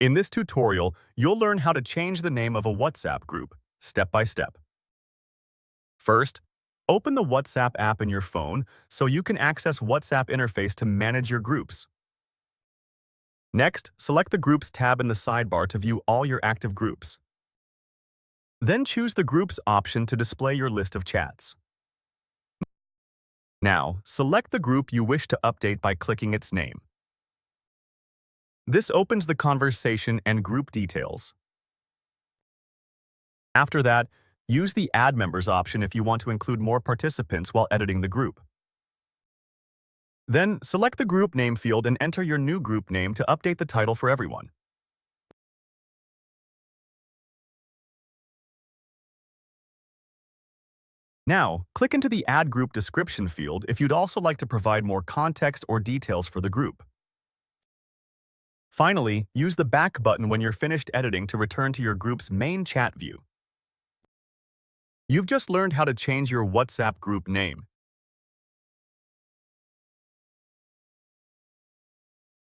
In this tutorial, you'll learn how to change the name of a WhatsApp group, step by step. First, open the WhatsApp app in your phone so you can access WhatsApp interface to manage your groups. Next, select the Groups tab in the sidebar to view all your active groups. Then choose the Groups option to display your list of chats. Now, select the group you wish to update by clicking its name. This opens the conversation and group details. After that, use the Add Members option if you want to include more participants while editing the group. Then, select the group name field and enter your new group name to update the title for everyone. Now, click into the Add Group Description field if you'd also like to provide more context or details for the group. Finally, use the Back button when you're finished editing to return to your group's main chat view. You've just learned how to change your WhatsApp group name.